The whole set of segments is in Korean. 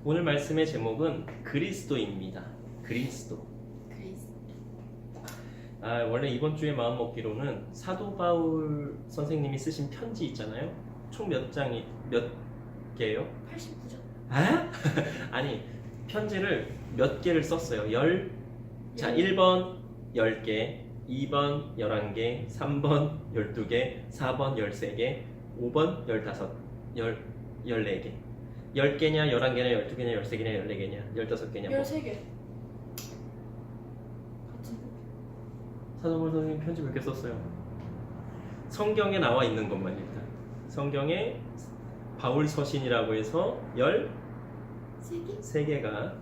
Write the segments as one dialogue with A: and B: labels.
A: 오늘 말씀의 제목은 그리스도입니다. 그리스도. 원래 이번 주에 마음 먹기로는 사도 바울 선생님이 쓰신 편지 있잖아요. 총 몇 개예요?
B: 89점.
A: 아니, 편지를 몇 개를 썼어요. 자, 1번 10개, 2번 11개, 3번 12개, 4번 13개, 5번 14개. 10개냐, 11개냐, 12개냐, 13개냐, 14개냐, 15개냐.
B: 13개.
A: 사도 바울 선생님 편지 몇 개 썼어요? 성경에 나와 있는 것만 일단. 성경에 바울 서신이라고 해서 13개가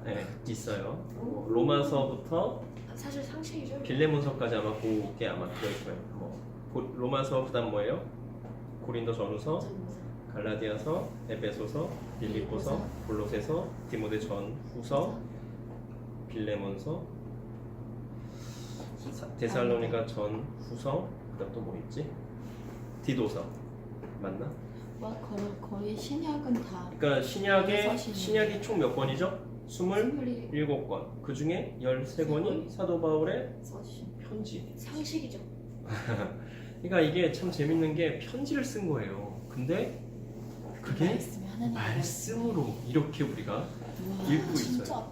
A: 있어요. 로마서부터
B: 사실 상식이죠.
A: 빌레몬서까지 아마 그게 아마 들어있고요. 로마서 그다음 뭐예요? 고린도 전후서, 갈라디아서, 에베소서, 빌립보서, 골로새서, 디모데 전후서, 빌레몬서, 데살로니가 전후서, 그다음 또 뭐 있지? 디도서 맞나?
C: 거의 신약은 다.
A: 그러니까 신약이 총 몇 권이죠? 27권. 그 중에 13권이 사도 바울의 편지.
B: 상식이죠.
A: 그러니까 이게 참 재밌는 게 편지를 쓴 거예요. 근데 그게 말씀으로 이렇게 우리가 읽고
B: 진짜
A: 있어요.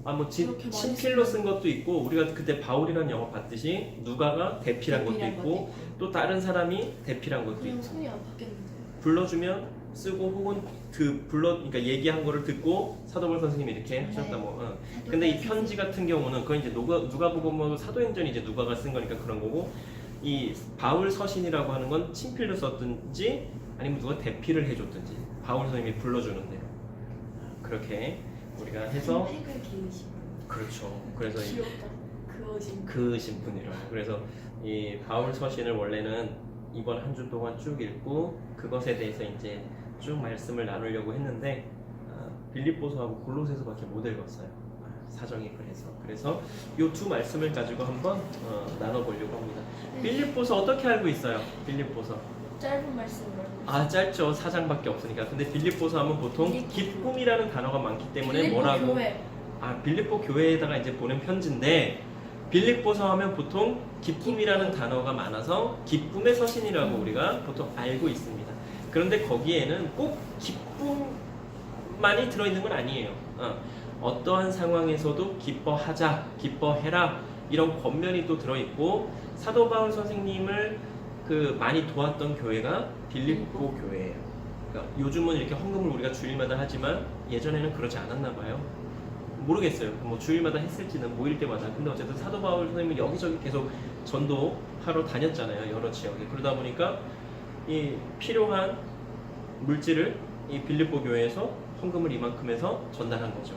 B: 아팠겠다.
A: 친필로 쓴 것도 있고, 우리가 그때 바울이라는 영화 봤듯이 누가가 대필한 것도 있고, 또 다른 사람이 대필한 것도
B: 그냥
A: 있고.
B: 손이 아팠겠는데.
A: 불러주면 쓰고, 혹은 그러니까 얘기한 거를 듣고 사도 바울 선생님이 이렇게 하셨다 뭐. 근데 이 편지 같은 경우는 그건 이제 누가 보고 뭐 사도행전이 이제 누가가 쓴 거니까 그런 거고, 이 바울 서신이라고 하는 건 친필로 썼든지 아니면 누가 대필을 해줬든지 바울 선생님이 불러주는 대로 그렇게 우리가 해서.
B: 팩을 기우신.
A: 그렇죠. 그래서
B: 귀엽다.
A: 그으신 분이라고. 그래서 이 바울 서신을 원래는 이번 한 주 동안 쭉 읽고 그것에 대해서 이제 쭉 말씀을 나누려고 했는데 빌립보서하고 골로새서밖에 못 읽었어요. 사정이 그래서 이 두 말씀을 가지고 한번 나눠보려고 합니다. 빌립보서 어떻게 알고 있어요? 빌립보서
B: 짧은 말씀을.
A: 짧죠. 4장밖에 없으니까. 근데 빌립보서 하면 보통 기쁨이라는 단어가 많기 때문에 뭐라고?
B: 교회.
A: 빌립보 교회에다가 이제 보낸 편지인데, 빌립보서 하면 보통 기쁨이라는 단어가 많아서 기쁨의 서신이라고 우리가 보통 알고 있습니다. 그런데 거기에는 꼭 기쁨만이 들어있는 건 아니에요. 어떠한 상황에서도 기뻐하자, 기뻐해라, 이런 권면이 또 들어있고, 사도 바울 선생님을 많이 도왔던 교회가 빌립보 교회예요. 그러니까 요즘은 이렇게 헌금을 우리가 주일마다 하지만 예전에는 그러지 않았나 봐요. 모르겠어요. 뭐 주일마다 했을지는 모일 때마다. 근데 어쨌든 사도 바울 선생님은 여기저기 계속 전도하러 다녔잖아요. 여러 지역에. 그러다 보니까 이 필요한 물질을 이 빌립보 교회에서 헌금을 이만큼 해서 전달한 거죠.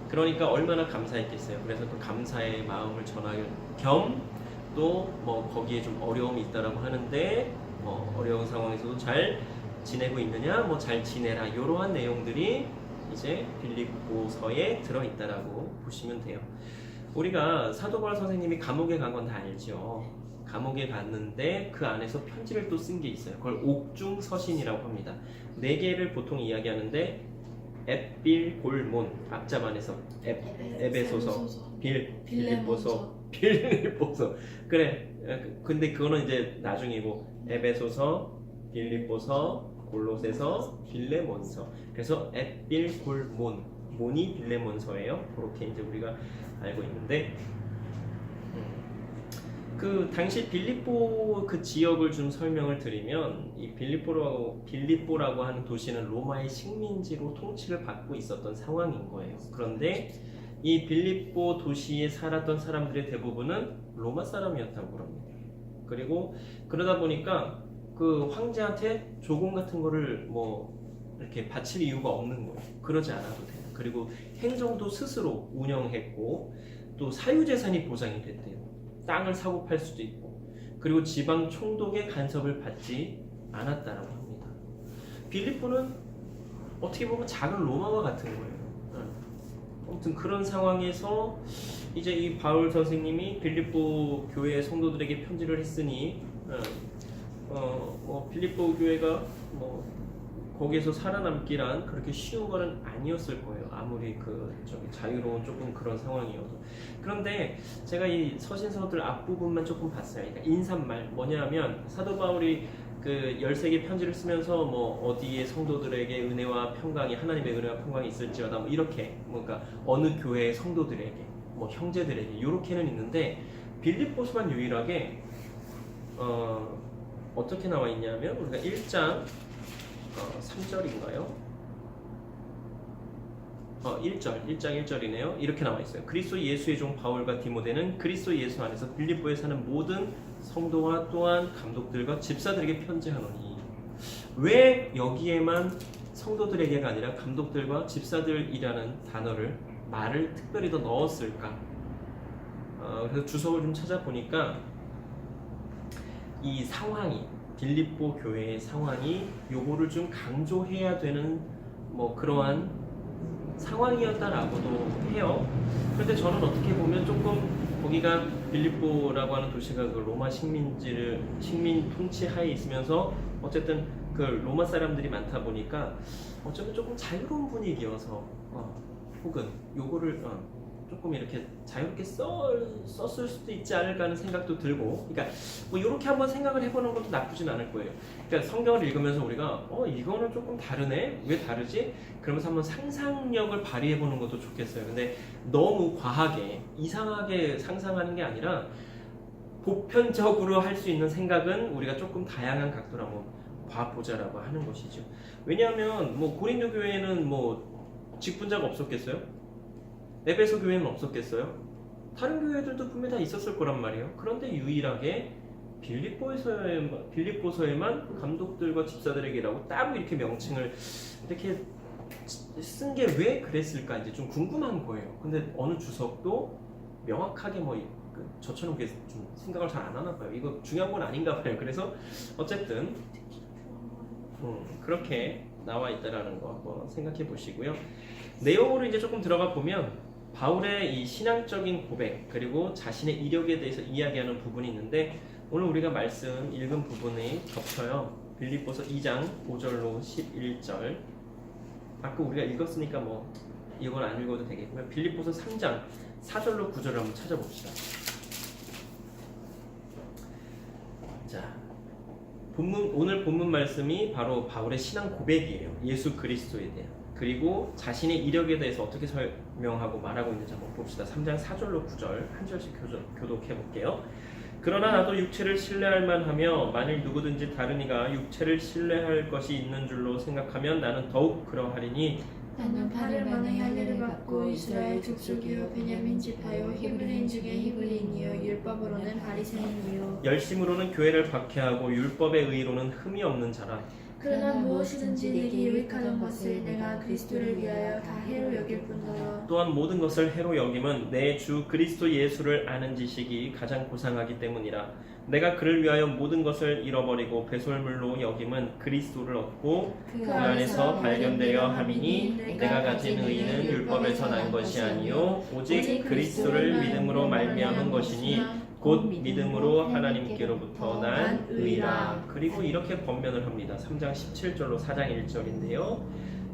A: 그러니까 얼마나 감사했겠어요. 그래서 또 감사의 마음을 전할 겸 또 뭐 거기에 좀 어려움이 있다라고 하는데, 뭐 어려운 상황에서도 잘 지내고 있느냐, 뭐 잘 지내라, 이러한 내용들이 이제 빌립보서에 들어있다라고 보시면 돼요. 우리가 사도 바울 선생님이 감옥에 간 건 다 알죠. 감옥에 갔는데 그 안에서 편지를 또 쓴 게 있어요. 그걸 옥중 서신이라고 합니다. 4개를 보통 이야기하는데, 에필골몬, 앞자만에서 에베소서, 빌립보서, 그래. 근데 그거는 이제 나중이고, 에베소서, 빌립보서, 골로새서, 빌레몬서. 그래서 에필골몬, 몬이 빌레몬서예요. 그렇게 이제 우리가 알고 있는데, 그 당시 빌립보 그 지역을 좀 설명을 드리면, 이 빌립보라고 하는 도시는 로마의 식민지로 통치를 받고 있었던 상황인 거예요. 그런데 이 빌립보 도시에 살았던 사람들의 대부분은 로마 사람이었다고 합니다. 그리고 그러다 보니까 그 황제한테 조공 같은 거를 뭐 이렇게 바칠 이유가 없는 거예요. 그러지 않아도 돼요. 그리고 행정도 스스로 운영했고, 또 사유재산이 보장이 됐대요. 땅을 사고 팔 수도 있고, 그리고 지방 총독의 간섭을 받지 않았다라고 합니다. 빌립보는 어떻게 보면 작은 로마와 같은 거예요. 아무튼 그런 상황에서 이제 이 바울 선생님이 빌립보 교회 성도들에게 편지를 했으니, 빌립보 교회가 뭐 거기에서 살아남기란 그렇게 쉬운 거는 아니었을 거예요. 아무리 자유로운 조금 그런 상황이어도. 그런데 제가 이 서신서들 앞부분만 조금 봤어요. 그러니까 인사말 뭐냐면 사도 바울이 그 13개 편지를 쓰면서 뭐 어디에 성도들에게 은혜와 평강이 하나님의 은혜와 평강이 있을지어다 뭐 이렇게 뭔가 어느 교회의 성도들에게 뭐 형제들에게 이렇게는 있는데 빌립보서만 유일하게 어떻게 나와 있냐면 우리가 1장 3절인가요? 1장 1절이네요. 이렇게 나와 있어요. 그리스도 예수의 종 바울과 디모데는 그리스도 예수 안에서 빌립보에 사는 모든 성도와 또한 감독들과 집사들에게 편지하노니. 왜 여기에만 성도들에게가 아니라 감독들과 집사들이라는 말을 특별히 더 넣었을까? 그래서 주석을 좀 찾아보니까 이 상황이 빌립보 교회의 상황이 요거를 좀 강조해야 되는 뭐 그러한 상황이었다라고도 해요. 그런데 저는 어떻게 보면 조금 거기가 빌립보라고 하는 도시가 그 로마 식민 통치하에 있으면서 어쨌든 그 로마 사람들이 많다 보니까 어쩌면 조금 자유로운 분위기여서 혹은 요거를 조금 이렇게 자유롭게 썼을 수도 있지 않을까 하는 생각도 들고, 그러니까 뭐 이렇게 한번 생각을 해보는 것도 나쁘진 않을 거예요. 그러니까 성경을 읽으면서 우리가 이거는 조금 다르네? 왜 다르지? 그러면서 한번 상상력을 발휘해보는 것도 좋겠어요. 근데 너무 과하게 이상하게 상상하는 게 아니라 보편적으로 할 수 있는 생각은 우리가 조금 다양한 각도로 한번 봐보자라고 하는 것이죠. 왜냐하면 뭐 고린도 교회에는 뭐 직분자가 없었겠어요? 에베소 교회는 없었겠어요? 다른 교회들도 분명히 다 있었을 거란 말이에요. 그런데 유일하게 빌립보서에만 감독들과 집사들에게라고 따로 이렇게 명칭을 이렇게 쓴 게 왜 그랬을까 이제 좀 궁금한 거예요. 근데 어느 주석도 명확하게 저처럼 좀 생각을 잘 안 하나 봐요. 이거 중요한 건 아닌가 봐요. 그래서 어쨌든 그렇게 나와 있다라는 거 한번 생각해 보시고요. 내용으로 이제 조금 들어가 보면 바울의 이 신앙적인 고백 그리고 자신의 이력에 대해서 이야기하는 부분이 있는데 오늘 우리가 말씀 읽은 부분이 겹쳐요. 빌립보서 2장 5절로 11절. 아까 우리가 읽었으니까 뭐 이건 안 읽어도 되겠고요. 빌립보서 3장 4절로 9절을 한번 찾아봅시다. 자, 오늘 본문 말씀이 바로 바울의 신앙 고백이에요. 예수 그리스도에 대한. 그리고 자신의 이력에 대해서 어떻게 설명하고 말하고 있는지 한번 봅시다. 3장 4절로 9절 한 절씩 교독해 볼게요. 그러나 나도 육체를 신뢰할 만하며 만일 누구든지 다른 이가 육체를 신뢰할 것이 있는 줄로 생각하면 나는 더욱 그러하리니
B: 나는 8일 만에 할례를 받고 이스라엘 족속이요 베냐민 지파요 히브리인 중에 히브리인이요 율법으로는 바리새인이요
A: 열심으로는 교회를 박해하고 율법의 의로는 흠이 없는 자라.
B: 그러나 무엇이든지 내게 유익하던 것을 내가 그리스도를 위하여 다 해로 여길 뿐더러
A: 또한 모든 것을 해로 여김은 내 주 그리스도 예수를 아는 지식이 가장 고상하기 때문이라. 내가 그를 위하여 모든 것을 잃어버리고 배설물로 여김은 그리스도를 얻고 그 안에서 발견되려 함이니 내가 가진 의는 율법에서 난 것이 아니요 오직 그리스도를 믿음으로 말미암은 것이니 곧 믿음으로 하나님께로부터 난 의라. 그리고 이렇게 권면을 합니다. 3장 17절로 4장 1절인데요.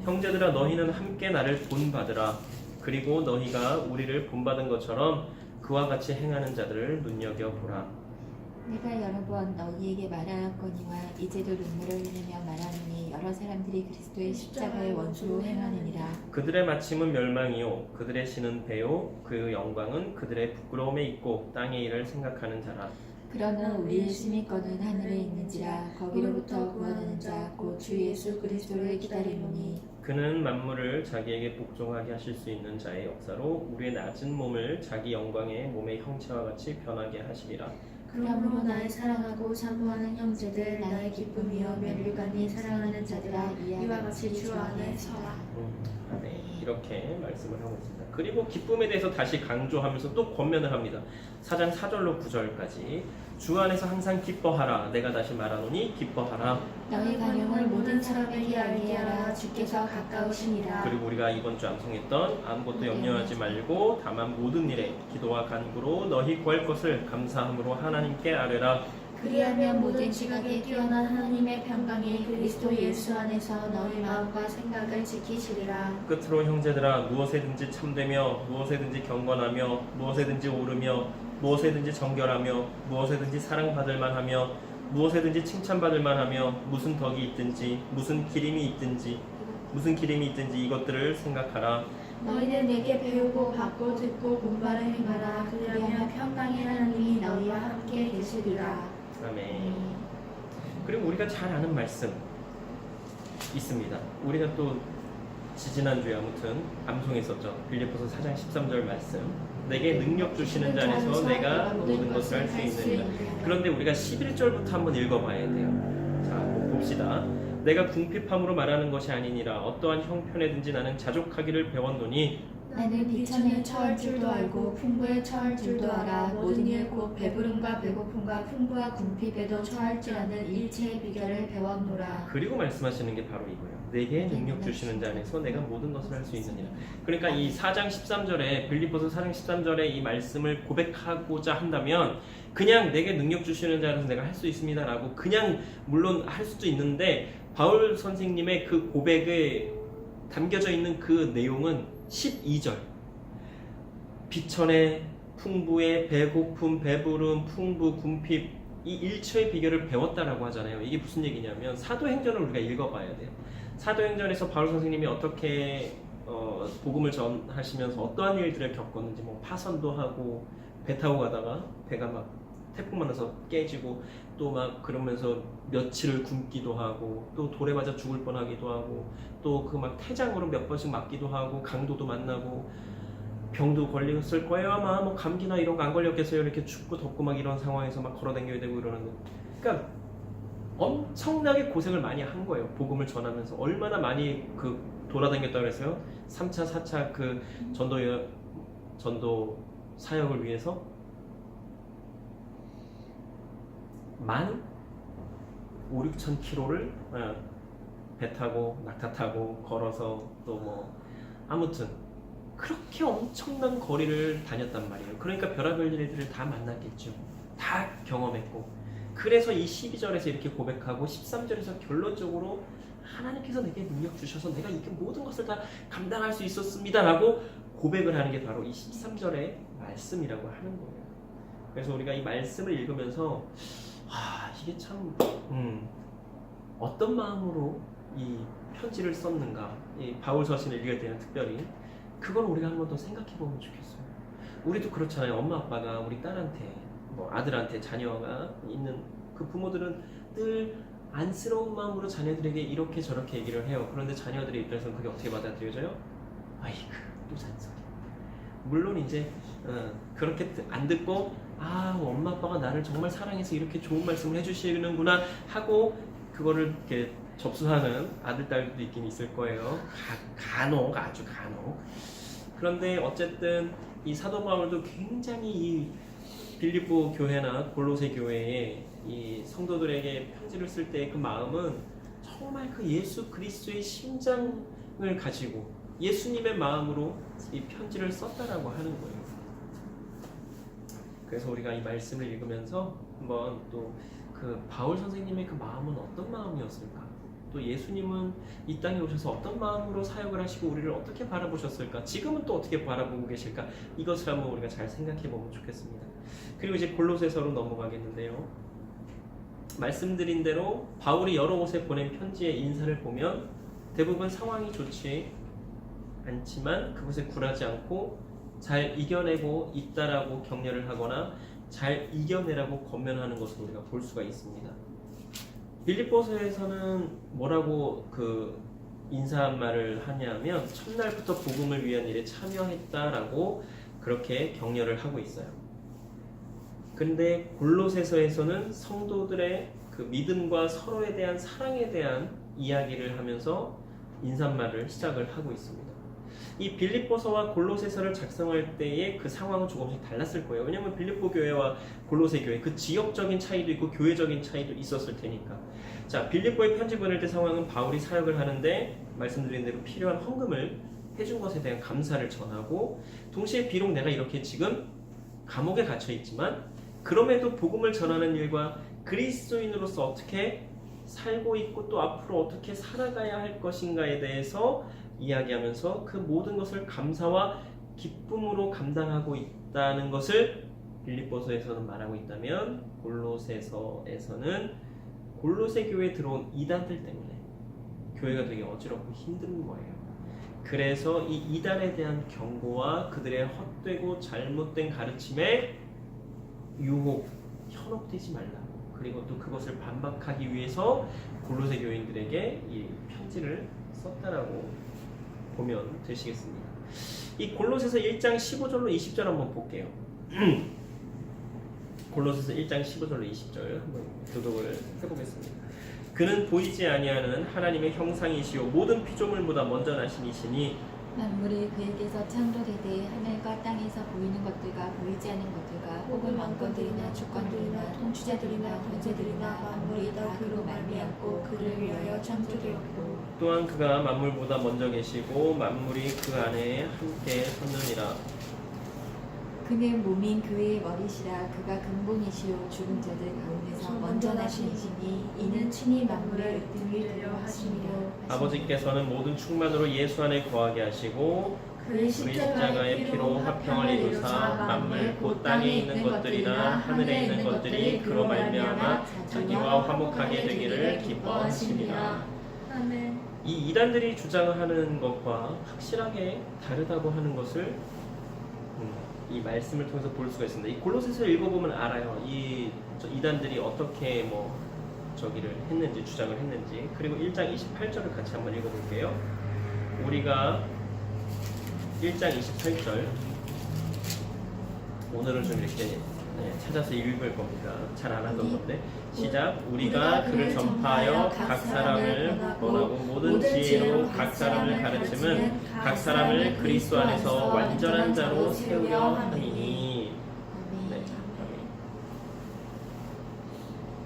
A: 형제들아 너희는 함께 나를 본받으라. 그리고 너희가 우리를 본받은 것처럼 그와 같이 행하는 자들을 눈여겨보라.
C: 내가 여러 번 너희에게 말하였거니와 이제도 눈물을 흘리며 말하노니 여러 사람들이 그리스도의 십자가의 원수로 행하느니라.
A: 그들의 마침은 멸망이요 그들의 신은 배요 그 영광은 그들의 부끄러움에 있고 땅의 일을 생각하는 자라.
C: 그러나 우리의 시민권은 하늘에 있는지라 거기로부터 구원하는 자 곧 주 예수 그리스도를 기다리노니
A: 그는 만물을 자기에게 복종하게 하실 수 있는 자의 역사로 우리의 낮은 몸을 자기 영광의 몸의 형체와 같이 변하게 하시리라.
B: 그러므로 나의 사랑하고 사모하는 형제들 나의 기쁨이여 멸류관이 사랑하는 자들아 이와 같이 주 안에 서라.
A: 네, 이렇게 말씀을 하고 있습니다. 그리고 기쁨에 대해서 다시 강조하면서 또 권면을 합니다. 4장 4절로 9절까지 주 안에서 항상 기뻐하라. 내가 다시 말하노니 기뻐하라.
C: 너희 간용을 모든 사람에게 알게 하라. 주께서 가까우시니라.
A: 그리고 우리가 이번 주 암송했던 아무것도 염려하지 말고 다만 모든 일에 기도와 간구로 너희 구할 것을 감사함으로 하나님께 아뢰라.
B: 그리하면 모든 지각에 뛰어난 하나님의 평강이 그리스도 예수 안에서 너희 마음과 생각을 지키시리라.
A: 끝으로 형제들아, 무엇에든지 참되며 무엇에든지 경건하며 무엇에든지 오르며 무엇에든지 정결하며 무엇에든지 사랑받을 만하며 무엇에든지 칭찬받을 만하며 무슨 덕이 있든지 무슨 기림이 있든지 이것들을 생각하라.
B: 너희는 내게 배우고 받고 듣고 본바를 행하라. 그리하면 평강의 하나님이 너희와 함께 계시리라.
A: 아멘. 그리고 우리가 잘 아는 말씀 있습니다. 우리가 또 지지난주에 아무튼 암송했었죠. 빌립보서 4장 13절 말씀. 내게 능력 주시는 자 안에서 내가 모든 것을 할 수 있느니라. 그런데 우리가 11절부터 한번 읽어봐야 돼요. 자, 봅시다. 내가 궁핍함으로 말하는 것이 아니니라. 어떠한 형편에든지 나는 자족하기를 배웠노니
B: 나는 비천에 처할 줄도 알고 풍부에 처할 줄도 알아. 모든 일 곧 배부름과 배고픔과 풍부와 궁핍에도 처할지라는 일체의 비결을 배웠노라.
A: 그리고 말씀하시는 게 바로 이거예요. 내게 능력 주시는 자 안에서 내가 모든 것을 할 수 있느니라. 그러니까 이 4장 13절에 빌립보서 4장 13절에 이 말씀을 고백하고자 한다면 그냥 내게 능력 주시는 자 안에서 내가 할 수 있습니다라고 그냥 물론 할 수도 있는데 바울 선생님의 그 고백에 담겨져 있는 그 내용은 12절 비천에 풍부에 배고픔 배부름 풍부 궁핍 이 일체의 비결을 배웠다라고 하잖아요. 이게 무슨 얘기냐면 사도행전을 우리가 읽어봐야 돼요. 사도행전에서 바울 선생님이 어떻게 복음을 전하시면서 어떠한 일들을 겪었는지 뭐 파선도 하고 배 타고 가다가 배가 막 태풍 만나서 깨지고 또 막 그러면서 며칠을 굶기도 하고 또 돌에 맞아 죽을 뻔하기도 하고 또 그 막 태장으로 몇 번씩 맞기도 하고 강도도 만나고 병도 걸렸을 거예요. 아마 뭐 감기나 이런 거 안 걸렸겠어요. 이렇게 춥고 덥고 막 이런 상황에서 막 걸어 다녀야 되고 이러는데 그러니까 엄청나게 고생을 많이 한 거예요. 복음을 전하면서 얼마나 많이 그 돌아다녔다고 그랬어요. 3차 4차 그 전도 사역을 위해서 15,000-16,000 킬로를 배 타고 낙타 타고 걸어서 또 뭐 아무튼 그렇게 엄청난 거리를 다녔단 말이에요. 그러니까 별의별 일들을 다 만났겠죠. 다 경험했고 그래서 이 12절에서 이렇게 고백하고 13절에서 결론적으로 하나님께서 내게 능력 주셔서 내가 이 모든 것을 다 감당할 수 있었습니다 라고 고백을 하는 게 바로 이 13절의 말씀이라고 하는 거예요. 그래서 우리가 이 말씀을 읽으면서 이게 참 어떤 마음으로 이 편지를 썼는가, 이 바울 서신을 읽을 때는 특별히 그걸 우리가 한 번 더 생각해 보면 좋겠어요. 우리도 그렇잖아요. 엄마 아빠가 우리 딸한테 뭐 아들한테 자녀가 있는 그 부모들은 늘 안쓰러운 마음으로 자녀들에게 이렇게 저렇게 얘기를 해요. 그런데 자녀들의 입장에서는 그게 어떻게 받아들여져요? 아이고 또 잔소리. 물론 이제 그렇게 안 듣고 엄마 아빠가 나를 정말 사랑해서 이렇게 좋은 말씀을 해주시는구나 하고 그거를 이렇게 접수하는 아들 딸도 있긴 있을 거예요. 간혹 아주 간혹. 그런데 어쨌든 이 사도 바울도 굉장히 이 빌립보 교회나 골로새 교회에 이 성도들에게 편지를 쓸 때 그 마음은 정말 그 예수 그리스도의 심장을 가지고 예수님의 마음으로 이 편지를 썼다라고 하는 거예요. 그래서 우리가 이 말씀을 읽으면서 한번 또 그 바울 선생님의 그 마음은 어떤 마음이었을까? 또 예수님은 이 땅에 오셔서 어떤 마음으로 사역을 하시고 우리를 어떻게 바라보셨을까? 지금은 또 어떻게 바라보고 계실까? 이것을 한번 우리가 잘 생각해 보면 좋겠습니다. 그리고 이제 골로새서로 넘어가겠는데요. 말씀드린 대로 바울이 여러 곳에 보낸 편지의 인사를 보면 대부분 상황이 좋지 않지만 그것에 굴하지 않고 잘 이겨내고 있다라고 격려를 하거나 잘 이겨내라고 권면하는 것을 우리가 볼 수가 있습니다. 빌립보서에서는 뭐라고 그 인사말을 하냐면 첫날부터 복음을 위한 일에 참여했다라고 그렇게 격려를 하고 있어요. 근데 골로새서에서는 성도들의 그 믿음과 서로에 대한 사랑에 대한 이야기를 하면서 인사말을 시작을 하고 있습니다. 이 빌립보서와 골로새서를 작성할 때의 그 상황은 조금씩 달랐을 거예요. 왜냐하면 빌립보 교회와 골로새 교회 그 지역적인 차이도 있고 교회적인 차이도 있었을 테니까. 자, 빌립보에 편지 보낼 때 상황은 바울이 사역을 하는데 말씀드린 대로 필요한 헌금을 해준 것에 대한 감사를 전하고 동시에 비록 내가 이렇게 지금 감옥에 갇혀 있지만 그럼에도 복음을 전하는 일과 그리스도인으로서 어떻게 살고 있고 또 앞으로 어떻게 살아가야 할 것인가에 대해서 이야기하면서 그 모든 것을 감사와 기쁨으로 감당하고 있다는 것을 빌립보서에서는 말하고 있다면 골로새서에서는 골로새 교회에 들어온 이단들 때문에 교회가 되게 어지럽고 힘든 거예요. 그래서 이 이단에 대한 경고와 그들의 헛되고 잘못된 가르침에 유혹, 현혹되지 말라고, 그리고 또 그것을 반박하기 위해서 골로새 교인들에게 이 편지를 썼다라고 보면 되시겠습니다. 이 골로새서 1장 15절로 20절 한번 볼게요. 골로새서 1장 15절로 20절 한번 교독을 해보겠습니다. 그는 보이지 아니하는 하나님의 형상이시요 모든 피조물보다 먼저 나신 이시니
C: 만물이 그에게서 창조되되 하늘과 땅에서 보이는 것들과 보이지 않는 것들과 혹은 왕권들이나 주권들이나 통치자들이나 권세들이나 만물이 다 그로 말미암고 그를 위하여 창조되었고
A: 또한 그가 만물보다 먼저 계시고 만물이 그 안에 함께 섰느니라.
C: 그는 몸인 교회의 머리시라. 그가 근본이시요 죽은 자들 가운데서 먼저 나신 이시니 이는 친히 만물의 으뜸이 되려 하심이라.
A: 아버지께서는 모든 충만으로 예수 안에 거하게 하시고
B: 그의
A: 십자가의 피로 화평을 이루사 만물 곧 땅에 있는 것들이나 하늘에 있는 것들이 그로 말미암아 자기와 화목하게 되기를 기뻐하심이라.
B: 아멘.
A: 이 이단들이 주장하는 것과 확실하게 다르다고 하는 것을 이 말씀을 통해서 볼 수가 있습니다. 이 골로새서 읽어보면 알아요. 이 이단들이 어떻게 저기를 했는지, 주장을 했는지. 그리고 1장 28절을 같이 한번 읽어볼게요. 우리가 1장 28절 오늘은 좀 이렇게 찾아서 읽을 겁니다. 잘 안 하던 건데 시작. 우리가 그를 전파하여 각 사람을 권하고 모든 지혜로 각 사람을 가르침은 각 사람을 그리스도 안에서 완전한 자로 세우려 함이니. 네.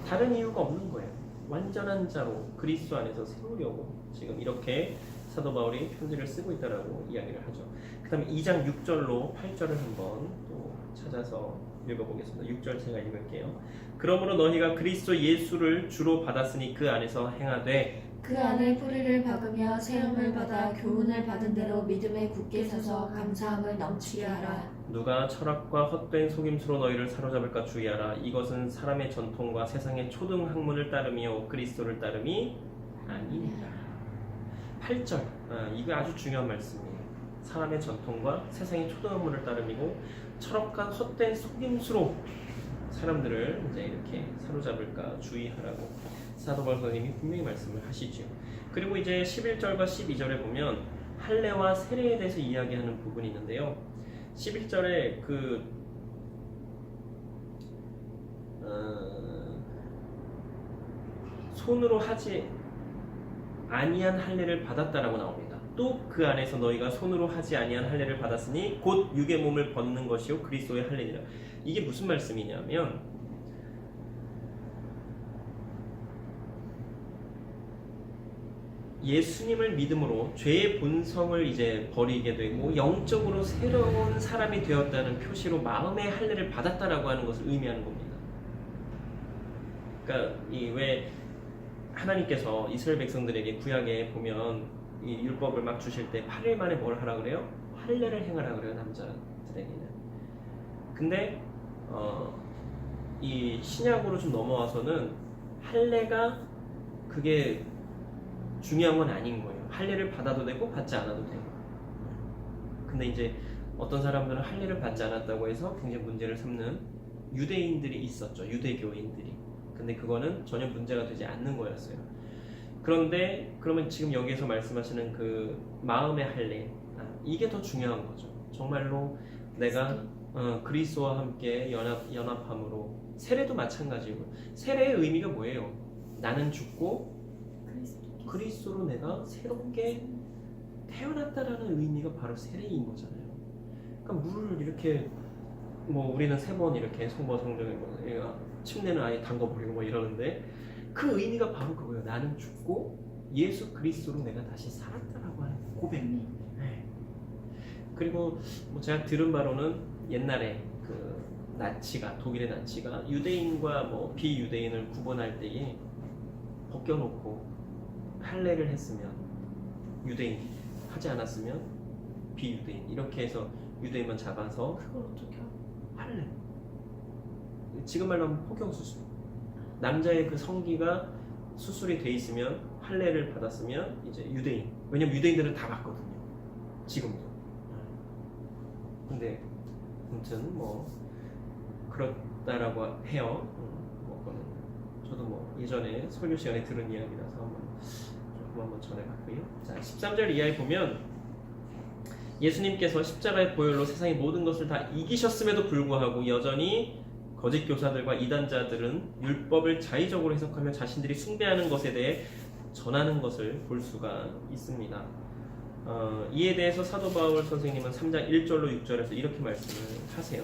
A: 다른 이유가 없는 거예요. 완전한 자로 그리스도 안에서 세우려고 지금 이렇게 사도 바울이 편지를 쓰고 있다라고 이야기를 하죠. 그 다음에 2장 6절로 8절을 한번 또 찾아서 읽어보겠습니다. 6절 제가 읽을게요. 그러므로 너희가 그리스도 예수를 주로 받았으니 그 안에서 행하되
B: 그 안에 뿌리를 박으며 세움을 받아 교훈을 받은 대로 믿음에 굳게 서서 감사함을 넘치게 하라.
A: 누가 철학과 헛된 속임수로 너희를 사로잡을까 주의하라. 이것은 사람의 전통과 세상의 초등 학문을 따름이요 그리스도를 따름이 아니니라. 8절 이거 아주 중요한 말씀이에요. 사람의 전통과 세상의 초등 학문을 따름이고 철학과 헛된 속임수로 사람들을 이제 이렇게 사로잡을까 주의하라고 사도 바울 선생님이 분명히 말씀을 하시죠. 그리고 이제 11절과 12절에 보면 할례와 세례에 대해서 이야기하는 부분이 있는데요. 11절에 손으로 하지 아니한 할례를 받았다라고 나옵니다. 또 그 안에서 너희가 손으로 하지 아니한 할례를 받았으니 곧 육의 몸을 벗는 것이요 그리스도의 할례니라. 이게 무슨 말씀이냐면 예수님을 믿음으로 죄의 본성을 이제 버리게 되고 영적으로 새로운 사람이 되었다는 표시로 마음의 할례를 받았다라고 하는 것을 의미하는 겁니다. 그러니까 이 왜 하나님께서 이스라엘 백성들에게 구약에 보면 이 율법을 막 주실 때 8일 만에 뭘 하라 그래요? 할례를 행하라 그래요, 남자들에게는. 근데 이 신약으로 좀 넘어와서는 할례가 그게 중요한 건 아닌 거예요. 할례를 받아도 되고 받지 않아도 돼요. 근데 이제 어떤 사람들은 할례를 받지 않았다고 해서 굉장히 문제를 삼는 유대인들이 있었죠. 유대교인들이. 근데 그거는 전혀 문제가 되지 않는 거였어요. 그런데 그러면 지금 여기에서 말씀하시는 그 마음의 할례, 이게 더 중요한 거죠. 정말로 내가 그리스도와 함께 연합함으로. 세례도 마찬가지고, 세례의 의미가 뭐예요? 나는 죽고 그리스도로 내가 새롭게 태어났다라는 의미가 바로 세례인 거잖아요. 그러니까 물을 이렇게 우리는 3번 이렇게 성모성정에 침례는 아예 담궈버리고 이러는데 그 의미가 바로 그거예요. 나는 죽고 예수 그리스도로 내가 다시 살았다라고 하는 고백. 네. 그리고 제가 들은 바로는 옛날에 나치가 독일의 나치가 유대인과 뭐 비유대인을 구분할 때에 벗겨놓고 할례를 했으면 유대인, 하지 않았으면 비유대인 이렇게 해서 유대인만 잡아서
B: 그걸 어떻게 하고?
A: 할례. 지금 말로 하면 포경수술. 남자의 그 성기가 수술이 돼 있으면 할례를 받았으면 이제 유대인. 왜냐면 유대인들은 다 받거든요. 지금도. 근데 아무튼 뭐 그렇다라고 해요. 뭐 그거는 저도 뭐 예전에 설교 시간에 들은 이야기라서 한번 전해봤고요. 자, 13절 이하에 보면 예수님께서 십자가의 보혈로 세상의 모든 것을 다 이기셨음에도 불구하고 여전히 거짓 교사들과 이단자들은 율법을 자의적으로 해석하며 자신들이 숭배하는 것에 대해 전하는 것을 볼 수가 있습니다. 이에 대해서 사도 바울 선생님은 3장 1절로 6절에서 이렇게 말씀을 하세요.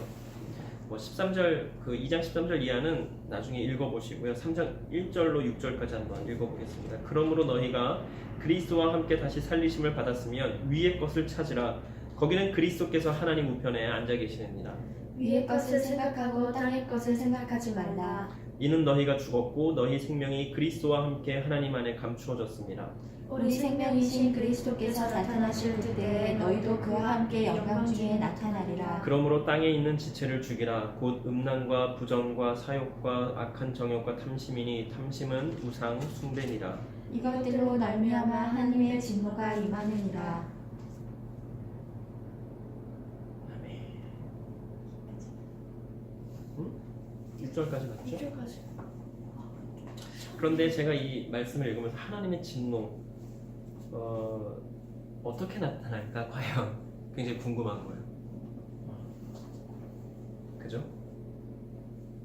A: 뭐 13절 그 2장 13절 이하는 나중에 읽어보시고요. 3장 1절로 6절까지 한번 읽어보겠습니다. 그러므로 너희가 그리스도와 함께 다시 살리심을 받았으면 위의 것을 찾으라. 거기는 그리스도께서 하나님 우편에 앉아 계시느니라.
B: 위의 것을 생각하고 땅의 것을 생각하지 말라.
A: 이는 너희가 죽었고 너희 생명이 그리스도와 함께 하나님 안에 감추어졌습니다.
B: 우리 생명이신 그리스도께서 나타나실 그때에 너희도 그와 함께 영광 중에 나타나리라.
A: 그러므로 땅에 있는 지체를 죽이라. 곧 음란과 부정과 사욕과 악한 정욕과 탐심이니 탐심은 우상 숭배니라.
B: 이것들로 말미암아 하나님의 진노가 임하느니라.
A: 아멘. 6절까지 맞죠?
B: 2절까지.
A: 그런데 제가 이 말씀을 읽으면서 하나님의 진노 어떻게 나타날까 과연 굉장히 궁금한 거예요. 그죠?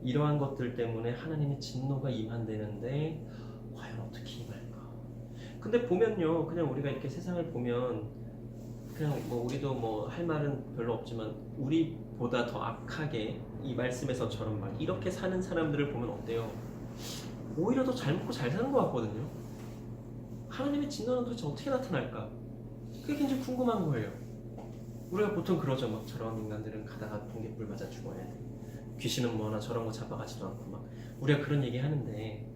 A: 이러한 것들 때문에 하나님의 진노가 임한다는데 과연 어떻게 임할까? 근데 보면요, 그냥 우리가 이렇게 세상을 보면 그냥 뭐 우리도 뭐 할 말은 별로 없지만 우리보다 더 악하게 이 말씀에서처럼 막 이렇게 사는 사람들을 보면 어때요? 오히려 더 잘 먹고 잘 사는 것 같거든요. 하나님의 진노는 도대체 어떻게 나타날까? 그게 굉장히 궁금한 거예요. 우리가 보통 그러죠. 막 저런 인간들은 가다가 동계불 맞아 죽어야 돼. 귀신은 뭐나 저런 거 잡아가지도 않고 막 우리가 그런 얘기 하는데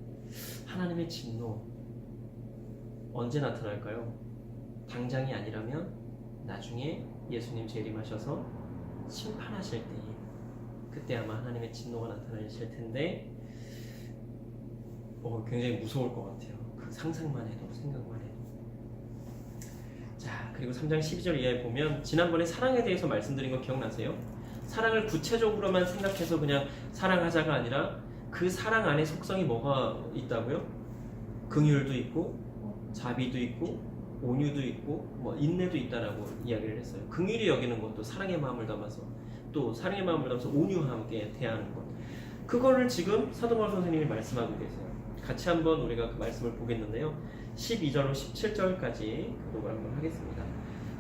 A: 하나님의 진노 언제 나타날까요? 당장이 아니라면 나중에 예수님 재림하셔서 심판하실 때에 그때 아마 하나님의 진노가 나타나실 텐데 굉장히 무서울 것 같아요. 그 상상만 해도 생각만 해도. 자, 그리고 3장 12절 이하에 보면 지난번에 사랑에 대해서 말씀드린 거 기억나세요? 사랑을 구체적으로만 생각해서 그냥 사랑하자가 아니라 그 사랑 안에 속성이 뭐가 있다고요? 긍휼도 있고 자비도 있고 온유도 있고 뭐 인내도 있다라고 이야기를 했어요. 긍휼히 여기는 것도 사랑의 마음을 담아서 또 사랑의 마음을 담아서 온유와 함께 대하는 것. 그거를 지금 사도 바울 선생님이 말씀하고 계세요. 같이 한번 우리가 그 말씀을 보겠는데요. 12절로 17절까지 교독을 한번 하겠습니다.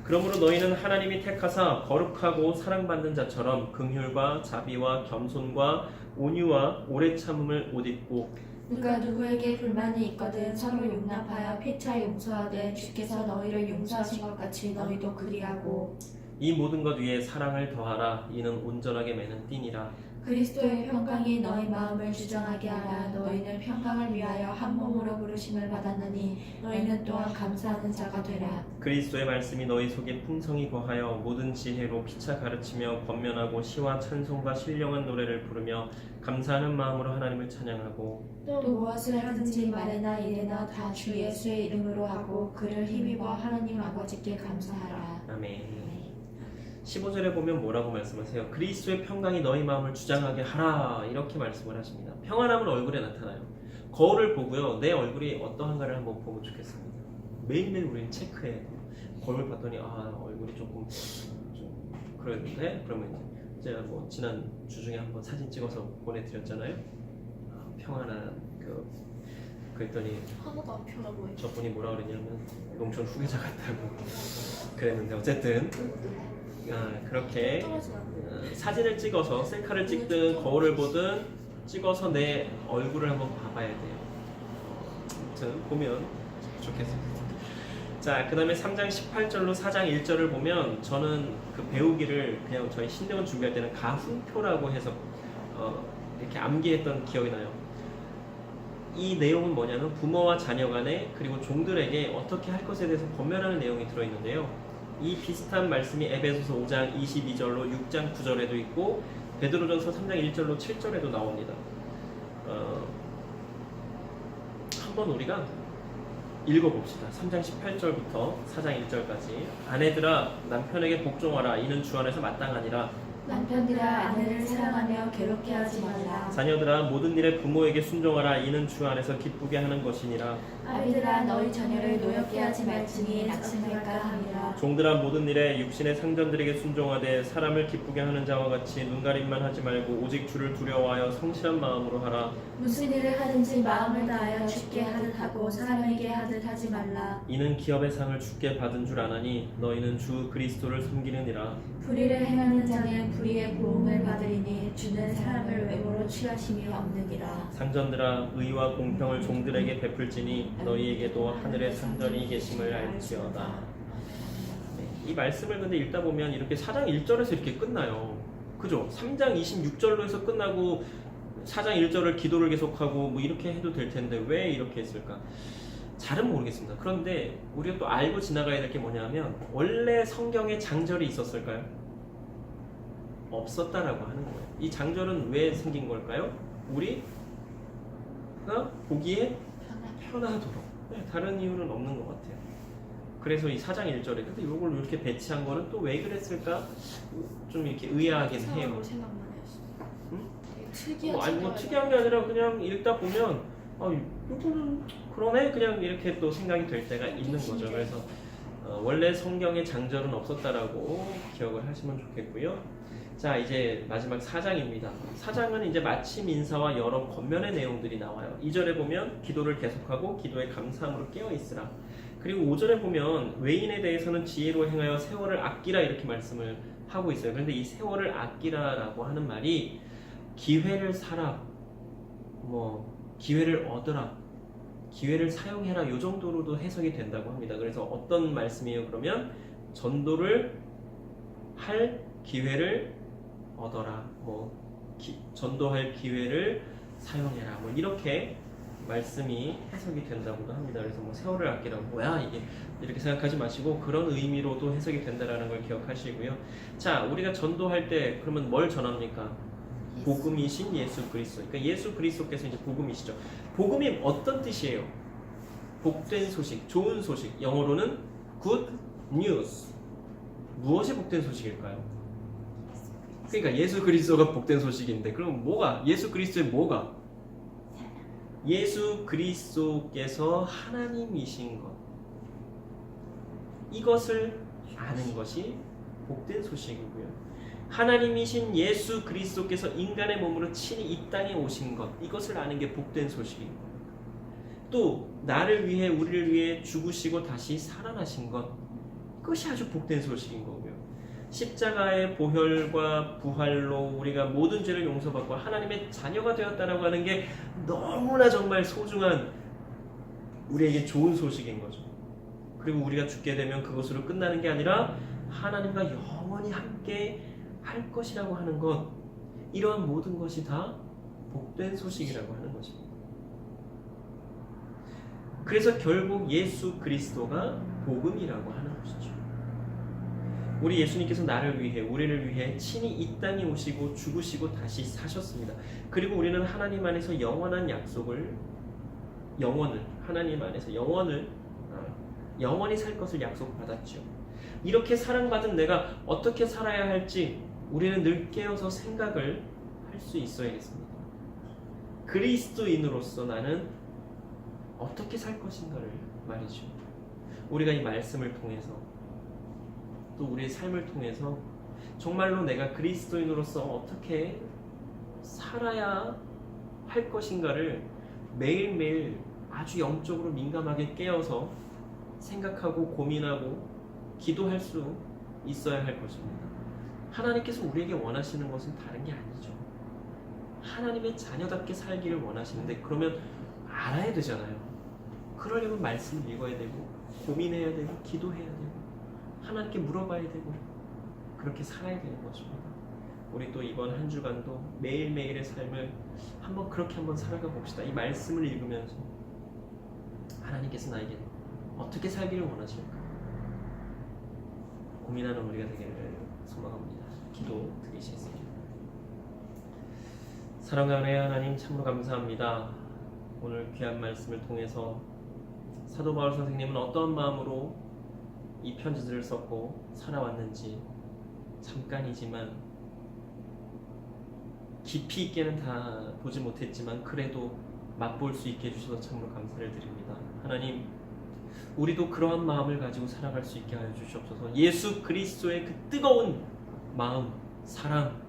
A: 그러므로 너희는 하나님이 택하사 거룩하고 사랑받는 자처럼 긍휼과 자비와 겸손과 온유와 오래 참음을 옷 입고
B: 누가 누구에게 불만이 있거든 서로 용납하여 피차 용서하되 주께서 너희를 용서하신 것 같이 너희도 그리하고
A: 이 모든 것 위에 사랑을 더하라. 이는 온전하게 매는 띠니라.
B: 그리스도의 평강이 너희 마음을 주장하게 하라. 너희는 평강을 위하여 한 몸으로 부르심을 받았느니 너희는 또한 감사하는 자가 되라.
A: 그리스도의 말씀이 너희 속에 풍성히 거하여 모든 지혜로 피차 가르치며 권면하고 시와 찬송과 신령한 노래를 부르며 감사하는 마음으로 하나님을 찬양하고
B: 또 무엇을 하든지 말이나 이래나 다 주 예수의 이름으로 하고 그를 힘입어 하나님 아버지께 감사하라.
A: 아멘. 15절에 보면 뭐라고 말씀하세요? 그리스도의 평강이 너희 마음을 주장하게 하라 이렇게 말씀을 하십니다. 평안함은 얼굴에 나타나요. 거울을 보고요, 내 얼굴이 어떠한가를 한번 보면 좋겠습니다. 매일매일 우리는 체크해야 돼요. 거울 봤더니 얼굴이 조금 좀 그랬는데 그러면 이제 제가 뭐 지난 주 중에 한번 사진 찍어서 보내드렸잖아요. 평안한 그랬더니
B: 하나도 안 편해 보여.
A: 저분이 뭐라 그랬냐면 농촌 후계자 같다고 그랬는데 어쨌든 그렇게 사진을 찍어서 셀카를 찍든 거울을 보든 찍어서 내 얼굴을 한번 봐봐야 돼요. 아무튼 보면 좋겠어요. 자, 그 다음에 3장 18절로 4장 1절을 보면 저는 그 배우기를 그냥 저희 신대원 준비할 때는 가훈표라고 해서 이렇게 암기했던 기억이 나요. 이 내용은 뭐냐면 부모와 자녀 간에 그리고 종들에게 어떻게 할 것에 대해서 권면하는 내용이 들어있는데요. 이 비슷한 말씀이 에베소서 5장 22절로 6장 9절에도 있고 베드로전서 3장 1절로 7절에도 나옵니다. 한번 우리가 읽어봅시다. 3장 18절부터 4장 1절까지. 아내들아 남편에게 복종하라. 이는 주 안에서 마땅하니라.
B: 남편들아 아내를 사랑하며 괴롭게 하지 말라.
A: 자녀들아 모든 일에 부모에게 순종하라. 이는 주 안에서 기쁘게 하는 것이니라.
B: 아비들아 너희 자녀를 노엽게 하지 말지니 낙심할까 함이라.
A: 종들아 모든 일에 육신의 상전들에게 순종하되 사람을 기쁘게 하는 자와 같이 눈가림만 하지 말고 오직 주를 두려워하여 성실한 마음으로 하라.
B: 무슨 일을 하든지 마음을 다하여 주께 하듯 하고 사람에게 하듯 하지 말라.
A: 이는 기업의 상을 주께 받은 줄 아나니 너희는 주 그리스도를 섬기느니라.
B: 불의를 행하는 자는 불의의 보응을 받으리니 주는 사람을 외모로 취하심이 없느니라.
A: 상전들아 의와 공평을 종들에게 베풀지니 너희에게도 하늘의 상전이 계심을 알지어다. 이 말씀을 근데 읽다 보면 이렇게 4장 1절에서 이렇게 끝나요. 그죠? 3장 26절로 해서 끝나고 4장 1절을 기도를 계속하고 뭐 이렇게 해도 될 텐데 왜 이렇게 했을까? 잘은 모르겠습니다. 그런데 우리가 또 알고 지나가야 될 게 뭐냐면 원래 성경에 장절이 있었을까요? 없었다라고 하는 거예요. 이 장절은 왜 생긴 걸까요? 우리가 보기에 편하도록. 다른 이유는 없는 것 같아요. 그래서 이 4장 1절에 근데 이걸 이렇게 배치한 거는 또 왜 그랬을까? 좀 이렇게 의아하긴 해요.
C: 생각만 했어.
A: 응?
C: 특이한
A: 아니 뭐 특이한 게 아니라 그냥 읽다 보면 이거는 그러네 그냥 이렇게 또 생각이 될 때가 있는 거죠. 그래서 원래 성경에 장절은 없었다라고 기억을 하시면 좋겠고요. 자 이제 마지막 4장입니다. 4장은 이제 마침 인사와 여러 권면의 내용들이 나와요. 2절에 보면 기도를 계속하고 기도에 감사함으로 깨어 있으라. 그리고 5절에 보면 외인에 대해서는 지혜로 행하여 세월을 아끼라 이렇게 말씀을 하고 있어요. 그런데 이 세월을 아끼라라고 하는 말이 기회를 사라, 뭐 기회를 얻으라, 기회를 사용해라 이 정도로도 해석이 된다고 합니다. 그래서 어떤 말씀이에요? 그러면 전도를 할 기회를 얻어라, 뭐 전도할 기회를 사용해라, 뭐 이렇게 말씀이 해석이 된다고도 합니다. 그래서 뭐 세월을 아끼라고 뭐야 이게 이렇게 생각하지 마시고 그런 의미로도 해석이 된다라는 걸 기억하시고요. 자 우리가 전도할 때 그러면 뭘 전합니까? 복음이신 예수 그리스도. 그러니까 예수 그리스도께서 이제 복음이시죠. 복음이 어떤 뜻이에요? 복된 소식, 좋은 소식. 영어로는 good news. 무엇이 복된 소식일까요? 그러니까 예수 그리스도가 복된 소식인데 그럼 뭐가? 예수 그리스도의 뭐가? 예수 그리스도께서 하나님이신 것. 이것을 아는 것이 복된 소식이고요. 하나님이신 예수 그리스도께서 인간의 몸으로 친히 이 땅에 오신 것, 이것을 아는 게 복된 소식입니다. 또 나를 위해 우리를 위해 죽으시고 다시 살아나신 것, 그것이 아주 복된 소식인 거고요. 십자가의 보혈과 부활로 우리가 모든 죄를 용서받고 하나님의 자녀가 되었다라고 하는 게 너무나 정말 소중한 우리에게 좋은 소식인 거죠. 그리고 우리가 죽게 되면 그것으로 끝나는 게 아니라 하나님과 영원히 함께 할 것이라고 하는 것, 이러한 모든 것이 다 복된 소식이라고 하는 것입니다. 그래서 결국 예수 그리스도가 복음이라고 하는 것이죠. 우리 예수님께서 나를 위해 우리를 위해 친히 이 땅에 오시고 죽으시고 다시 사셨습니다. 그리고 우리는 하나님 안에서 영원한 약속을 하나님 안에서 영원히 살 것을 약속받았죠. 이렇게 사랑받은 내가 어떻게 살아야 할지 우리는 늘 깨어서 생각을 할 수 있어야겠습니다. 그리스도인으로서 나는 어떻게 살 것인가를 말이죠. 우리가 이 말씀을 통해서 또 우리의 삶을 통해서 정말로 내가 그리스도인으로서 어떻게 살아야 할 것인가를 매일매일 아주 영적으로 민감하게 깨어서 생각하고 고민하고 기도할 수 있어야 할 것입니다. 하나님께서 우리에게 원하시는 것은 다른 게 아니죠. 하나님의 자녀답게 살기를 원하시는데 그러면 알아야 되잖아요. 그러려면 말씀을 읽어야 되고 고민해야 되고 기도해야 되고 하나님께 물어봐야 되고 그렇게 살아야 되는 것입니다. 우리 또 이번 한 주간도 매일매일의 삶을 한번 그렇게 한번 살아가 봅시다. 이 말씀을 읽으면서 하나님께서 나에게 어떻게 살기를 원하실까 고민하는 우리가 되기를 소망합니다. 기도 드리시겠습니다. 사랑하는 하나님, 참으로 감사합니다. 오늘 귀한 말씀을 통해서 사도 바울 선생님은 어떠한 마음으로 이 편지들을 썼고 살아왔는지 잠깐이지만 깊이 있게는 다 보지 못했지만 그래도 맛볼 수 있게 해주셔서 참으로 감사를 드립니다. 하나님, 우리도 그러한 마음을 가지고 살아갈 수 있게 하여 주시옵소서. 예수 그리스도의 그 뜨거운 마음, 사랑,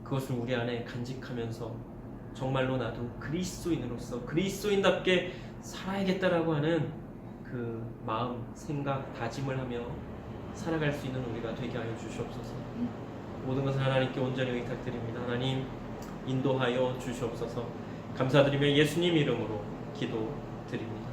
A: 그것을 우리 안에 간직하면서 정말로 나도 그리스도인으로서 그리스도인답게 살아야겠다라고 하는 그 마음, 생각, 다짐을 하며 살아갈 수 있는 우리가 되게 하여 주시옵소서. 모든 것을 하나님께 온전히 의탁드립니다. 하나님 인도하여 주시옵소서. 감사드리며 예수님 이름으로 기도드립니다.